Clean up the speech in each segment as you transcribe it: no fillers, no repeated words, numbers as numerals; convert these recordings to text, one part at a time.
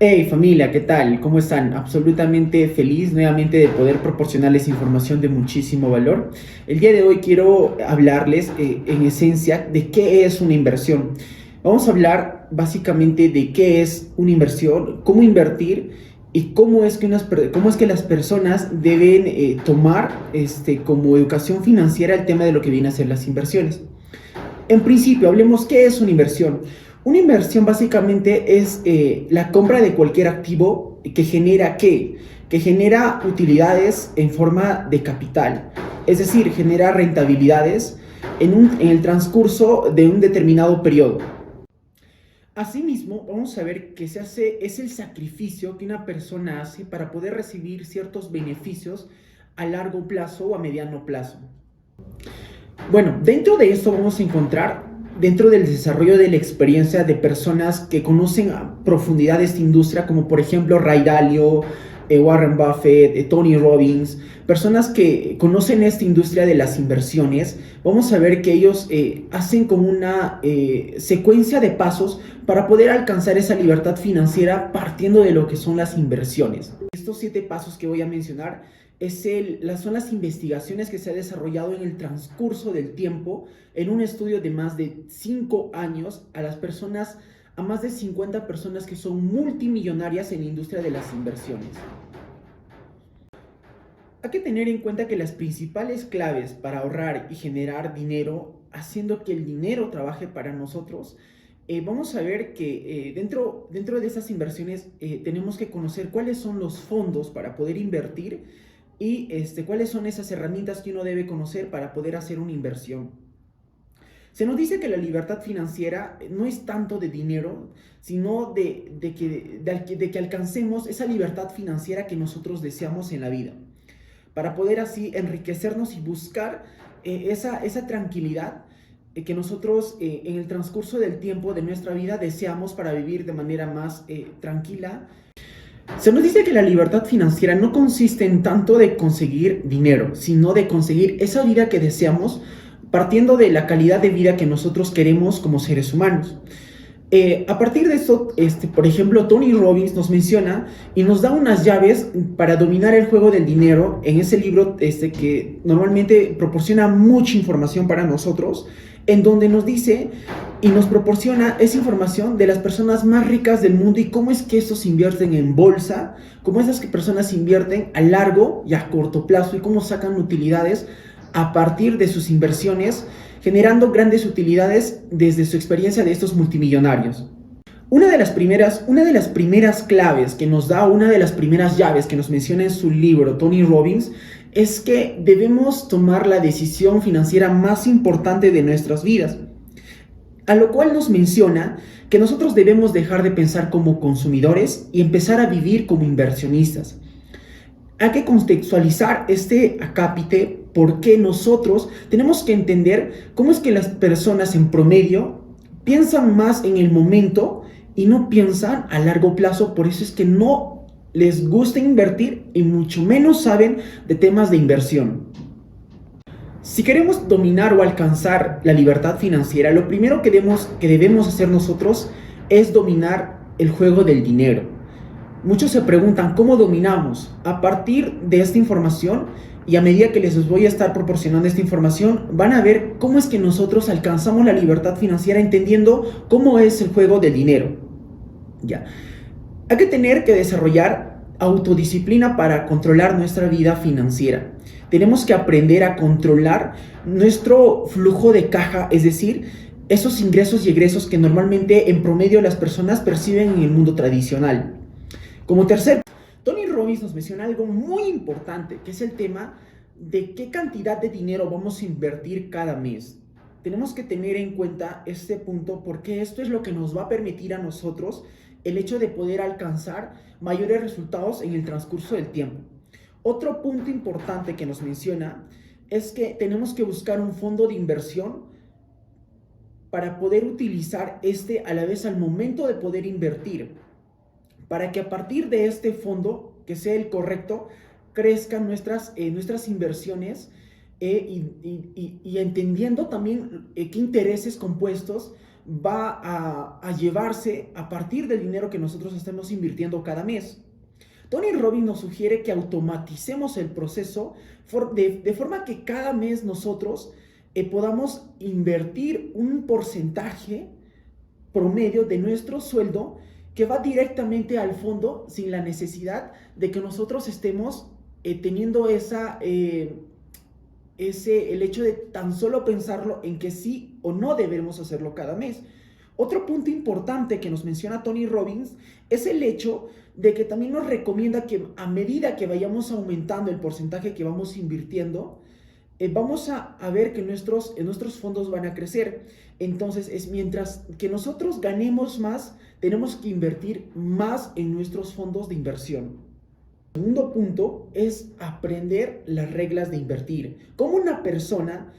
Hey familia, ¿qué tal? ¿Cómo están? Absolutamente feliz nuevamente de poder proporcionarles información de muchísimo valor. El día de hoy quiero hablarles en esencia de qué es una inversión. Vamos a hablar básicamente de qué es una inversión, cómo invertir y cómo es que las personas deben tomar como educación financiera el tema de lo que viene a ser las inversiones. En principio, hablemos qué es una inversión. Una inversión básicamente es la compra de cualquier activo que genera ¿qué? Que genera utilidades en forma de capital. Es decir, genera rentabilidades en el transcurso de un determinado periodo. Asimismo, vamos a ver que es el sacrificio que una persona hace para poder recibir ciertos beneficios a largo plazo o a mediano plazo. Bueno, dentro de esto vamos a encontrar, dentro del desarrollo de la experiencia de personas que conocen a profundidad esta industria, como por ejemplo Ray Dalio, Warren Buffett, Tony Robbins, personas que conocen esta industria de las inversiones. Vamos a ver que ellos hacen como una secuencia de pasos para poder alcanzar esa libertad financiera partiendo de lo que son las inversiones. Estos 7 pasos que voy a mencionar son las investigaciones que se ha desarrollado en el transcurso del tiempo en un estudio de más de 5 años a más de 50 personas que son multimillonarias en la industria de las inversiones. Hay que tener en cuenta que las principales claves para ahorrar y generar dinero, haciendo que el dinero trabaje para nosotros, vamos a ver que dentro de esas inversiones tenemos que conocer cuáles son los fondos para poder invertir y cuáles son esas herramientas que uno debe conocer para poder hacer una inversión. Se nos dice que la libertad financiera no es tanto de dinero, sino de que alcancemos esa libertad financiera que nosotros deseamos en la vida, para poder así enriquecernos y buscar esa tranquilidad que nosotros en el transcurso del tiempo de nuestra vida deseamos para vivir de manera más tranquila. Se nos dice que la libertad financiera no consiste en tanto de conseguir dinero, sino de conseguir esa vida que deseamos partiendo de la calidad de vida que nosotros queremos como seres humanos. A partir de esto, por ejemplo, Tony Robbins nos menciona y nos da unas llaves para dominar el juego del dinero en ese libro que normalmente proporciona mucha información para nosotros, en donde nos dice y nos proporciona esa información de las personas más ricas del mundo y cómo es que estos invierten en bolsa, cómo esas personas invierten a largo y a corto plazo y cómo sacan utilidades a partir de sus inversiones, generando grandes utilidades desde su experiencia de estos multimillonarios. Una de las primeras claves que nos da, una de las primeras llaves que nos menciona en su libro Tony Robbins, es que debemos tomar la decisión financiera más importante de nuestras vidas. A lo cual nos menciona que nosotros debemos dejar de pensar como consumidores y empezar a vivir como inversionistas. Hay que contextualizar este acápite porque nosotros tenemos que entender cómo es que las personas en promedio piensan más en el momento y no piensan a largo plazo. Por eso es que no les gusta invertir y mucho menos saben de temas de inversión. Si queremos dominar o alcanzar la libertad financiera, lo primero que debemos hacer nosotros es dominar el juego del dinero. Muchos se preguntan, ¿cómo dominamos? A partir de esta información y a medida que les voy a estar proporcionando esta información, van a ver cómo es que nosotros alcanzamos la libertad financiera entendiendo cómo es el juego del dinero. Ya. Hay que tener que desarrollar autodisciplina para controlar nuestra vida financiera. Tenemos que aprender a controlar nuestro flujo de caja, es decir, esos ingresos y egresos que normalmente en promedio las personas perciben en el mundo tradicional. Como tercer, Tony Robbins nos menciona algo muy importante, que es el tema de qué cantidad de dinero vamos a invertir cada mes. Tenemos que tener en cuenta este punto porque esto es lo que nos va a permitir a nosotros el hecho de poder alcanzar mayores resultados en el transcurso del tiempo. Otro punto importante que nos menciona es que tenemos que buscar un fondo de inversión para poder utilizar a la vez al momento de poder invertir, para que a partir de este fondo, que sea el correcto, crezcan nuestras inversiones y entendiendo también qué intereses compuestos va a llevarse a partir del dinero que nosotros estemos invirtiendo cada mes. Tony Robbins nos sugiere que automaticemos el proceso de forma que cada mes nosotros podamos invertir un porcentaje promedio de nuestro sueldo que va directamente al fondo sin la necesidad de que nosotros estemos teniendo el hecho de tan solo pensarlo en que sí o no debemos hacerlo cada mes. Otro punto importante que nos menciona Tony Robbins es el hecho de que también nos recomienda que a medida que vayamos aumentando el porcentaje que vamos invirtiendo, vamos a ver que nuestros fondos van a crecer. Entonces, mientras que nosotros ganemos más, tenemos que invertir más en nuestros fondos de inversión. El segundo punto es aprender las reglas de invertir. ¿Cómo una persona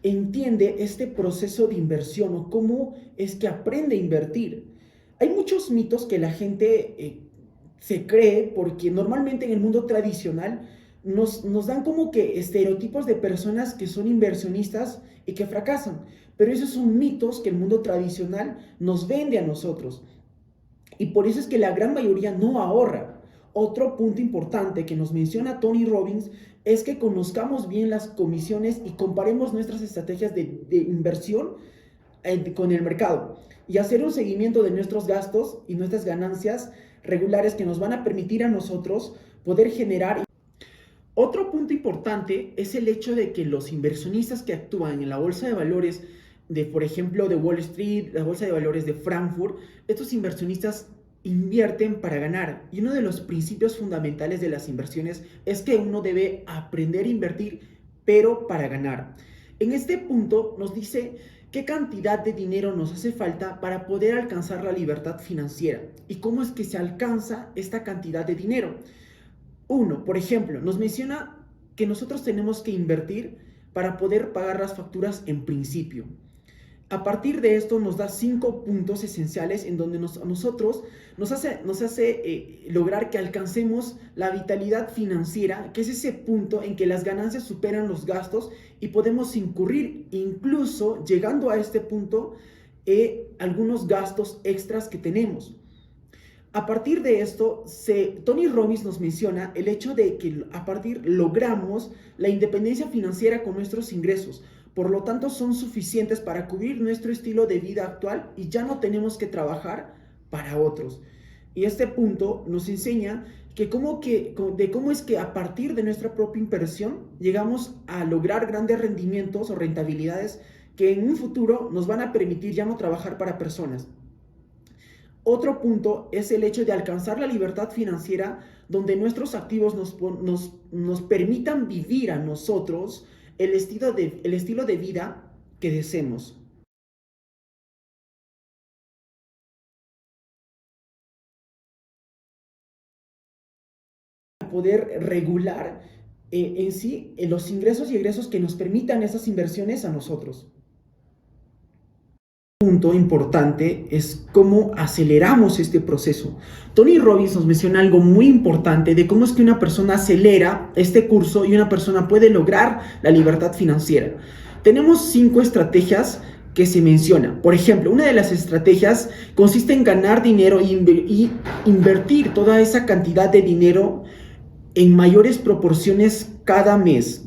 entiende este proceso de inversión o cómo es que aprende a invertir? Hay muchos mitos que la gente se cree porque normalmente en el mundo tradicional nos dan como que estereotipos de personas que son inversionistas y que fracasan, pero esos son mitos que el mundo tradicional nos vende a nosotros y por eso es que la gran mayoría no ahorra. Otro punto importante que nos menciona Tony Robbins es que conozcamos bien las comisiones y comparemos nuestras estrategias de inversión con el mercado y hacer un seguimiento de nuestros gastos y nuestras ganancias regulares que nos van a permitir a nosotros poder generar. Otro punto importante es el hecho de que los inversionistas que actúan en la bolsa de valores de, por ejemplo, de Wall Street, la bolsa de valores de Frankfurt, estos inversionistas invierten para ganar. Y uno de los principios fundamentales de las inversiones es que uno debe aprender a invertir, pero para ganar. En este punto nos dice qué cantidad de dinero nos hace falta para poder alcanzar la libertad financiera y cómo es que se alcanza esta cantidad de dinero. Uno, por ejemplo, nos menciona que nosotros tenemos que invertir para poder pagar las facturas en principio. A partir de esto nos da 5 puntos esenciales en donde nosotros nos hace lograr que alcancemos la vitalidad financiera, que es ese punto en que las ganancias superan los gastos y podemos incurrir, incluso llegando a este punto, algunos gastos extras que tenemos. A partir de esto, Tony Robbins nos menciona el hecho de que logramos la independencia financiera con nuestros ingresos. Por lo tanto, son suficientes para cubrir nuestro estilo de vida actual y ya no tenemos que trabajar para otros. Y este punto nos enseña cómo es que a partir de nuestra propia inversión llegamos a lograr grandes rendimientos o rentabilidades que en un futuro nos van a permitir ya no trabajar para personas. Otro punto es el hecho de alcanzar la libertad financiera donde nuestros activos nos permitan vivir a nosotros el estilo de vida que deseemos. Poder regular en sí los ingresos y egresos que nos permitan esas inversiones a nosotros. Punto importante es cómo aceleramos este proceso. Tony Robbins nos menciona algo muy importante de cómo es que una persona acelera este curso y una persona puede lograr la libertad financiera. Tenemos 5 estrategias que se mencionan. Por ejemplo, una de las estrategias consiste en ganar dinero y invertir toda esa cantidad de dinero en mayores proporciones cada mes.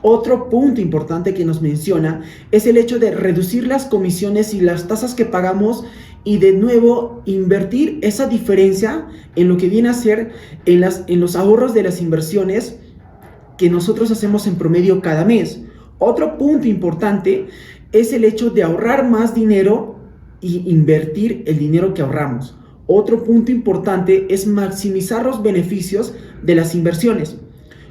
Otro punto importante que nos menciona es el hecho de reducir las comisiones y las tasas que pagamos y de nuevo invertir esa diferencia en lo que viene a ser en los ahorros de las inversiones que nosotros hacemos en promedio cada mes. Otro punto importante es el hecho de ahorrar más dinero y invertir el dinero que ahorramos. Otro punto importante es maximizar los beneficios de las inversiones.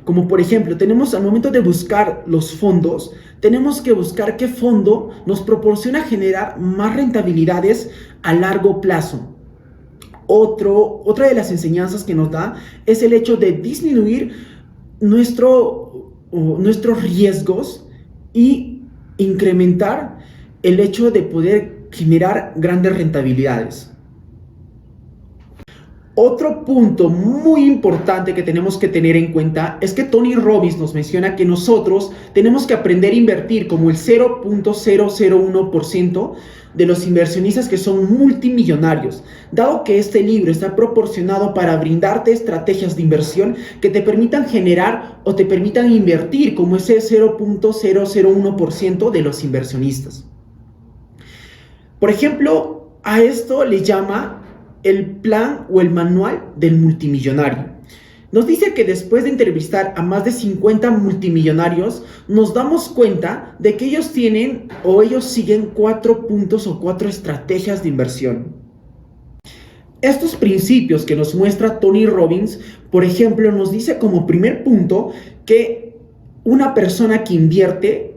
Como por ejemplo, al momento de buscar los fondos, tenemos que buscar qué fondo nos proporciona generar más rentabilidades a largo plazo. Otra de las enseñanzas que nos da es el hecho de disminuir nuestros riesgos y incrementar el hecho de poder generar grandes rentabilidades. Otro punto muy importante que tenemos que tener en cuenta es que Tony Robbins nos menciona que nosotros tenemos que aprender a invertir como el 0.001% de los inversionistas que son multimillonarios, dado que este libro está proporcionado para brindarte estrategias de inversión que te permitan generar o te permitan invertir como ese 0.001% de los inversionistas. Por ejemplo, a esto le llama el plan o el manual del multimillonario. Nos dice que después de entrevistar a más de 50 multimillonarios, nos damos cuenta de que ellos tienen o ellos siguen 4 puntos o 4 estrategias de inversión. Estos principios que nos muestra Tony Robbins, por ejemplo, nos dice como primer punto que una persona que invierte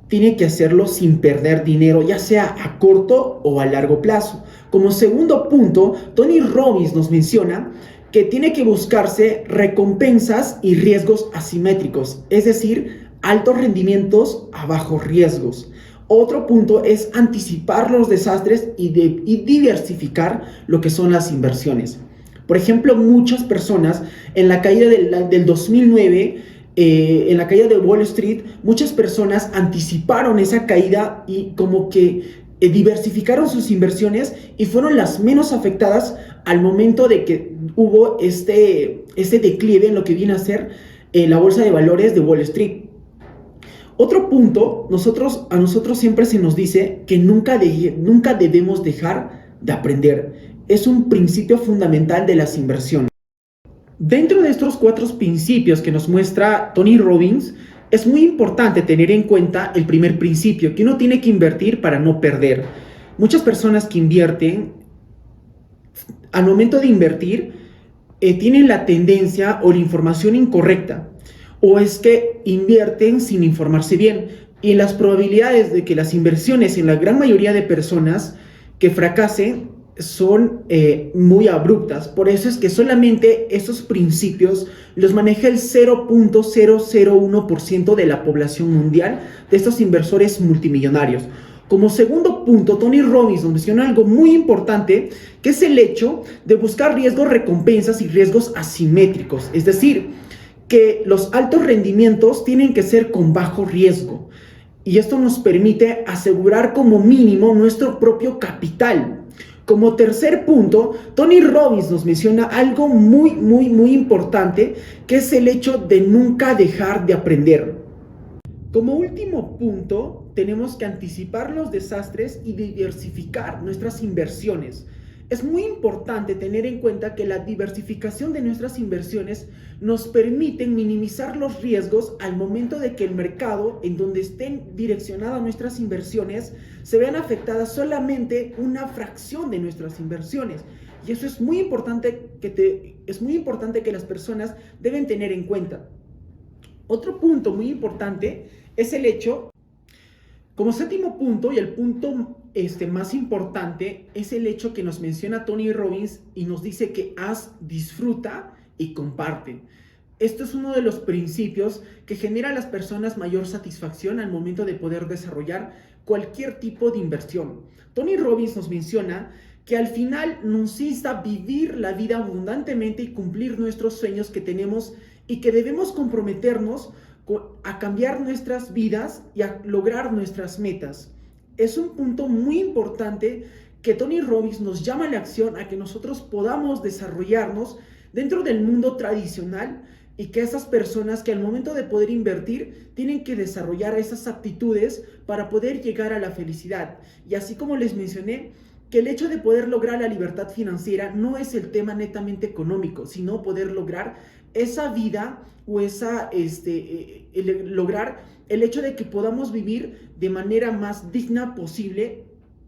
tiene que hacerlo sin perder dinero, ya sea a corto o a largo plazo. Como segundo punto, Tony Robbins nos menciona que tiene que buscarse recompensas y riesgos asimétricos, es decir, altos rendimientos a bajos riesgos. Otro punto es anticipar los desastres y diversificar lo que son las inversiones. Por ejemplo, muchas personas en la caída del 2009, en la caída de Wall Street, muchas personas anticiparon esa caída y como que diversificaron sus inversiones y fueron las menos afectadas al momento de que hubo este declive en lo que viene a ser la bolsa de valores de Wall Street. Otro punto, a nosotros siempre se nos dice que nunca debemos dejar de aprender. Es un principio fundamental de las inversiones. Dentro de estos 4 principios que nos muestra Tony Robbins, es muy importante tener en cuenta el primer principio, que uno tiene que invertir para no perder. Muchas personas que invierten, al momento de invertir, tienen la tendencia o la información incorrecta, o es que invierten sin informarse bien, y las probabilidades de que las inversiones en la gran mayoría de personas que fracasen son muy abruptas. Por eso es que solamente esos principios los maneja el 0.001% de la población mundial de estos inversores multimillonarios. Como segundo punto, Tony Robbins nos menciona algo muy importante, que es el hecho de buscar riesgos, recompensas y riesgos asimétricos. Es decir, que los altos rendimientos tienen que ser con bajo riesgo. Y esto nos permite asegurar como mínimo nuestro propio capital. Como tercer punto, Tony Robbins nos menciona algo muy importante, que es el hecho de nunca dejar de aprender. Como último punto, tenemos que anticipar los desastres y diversificar nuestras inversiones. Es muy importante tener en cuenta que la diversificación de nuestras inversiones nos permite minimizar los riesgos al momento de que el mercado en donde estén direccionadas nuestras inversiones se vean afectadas solamente una fracción de nuestras inversiones. Y eso es muy importante que las personas deben tener en cuenta. Otro punto muy importante es el hecho, como séptimo punto, y el punto más importante, es el hecho que nos menciona Tony Robbins y nos dice que disfruta y comparte. Esto es uno de los principios que genera a las personas mayor satisfacción al momento de poder desarrollar cualquier tipo de inversión. Tony Robbins nos menciona que al final nos insta a vivir la vida abundantemente y cumplir nuestros sueños que tenemos y que debemos comprometernos a cambiar nuestras vidas y a lograr nuestras metas. Es un punto muy importante que Tony Robbins nos llama a la acción, a que nosotros podamos desarrollarnos dentro del mundo tradicional y que esas personas que al momento de poder invertir tienen que desarrollar esas aptitudes para poder llegar a la felicidad. Y así como les mencioné, que el hecho de poder lograr la libertad financiera no es el tema netamente económico, sino poder lograr esa vida o lograr el hecho de que podamos vivir de manera más digna posible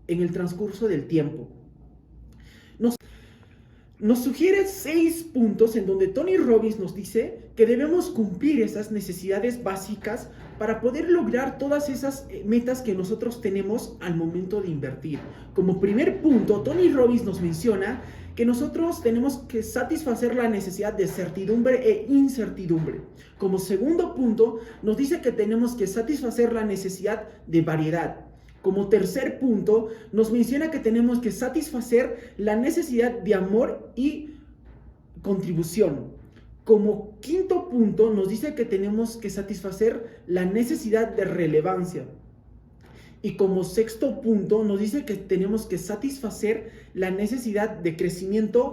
en el transcurso del tiempo. Nos sugiere 6 puntos en donde Tony Robbins nos dice que debemos cumplir esas necesidades básicas para poder lograr todas esas metas que nosotros tenemos al momento de invertir. Como primer punto, Tony Robbins nos menciona que nosotros tenemos que satisfacer la necesidad de certidumbre e incertidumbre. Como segundo punto, nos dice que tenemos que satisfacer la necesidad de variedad. Como tercer punto, nos menciona que tenemos que satisfacer la necesidad de amor y contribución. Como quinto punto nos dice que tenemos que satisfacer la necesidad de relevancia. Y como sexto punto nos dice que tenemos que satisfacer la necesidad de crecimiento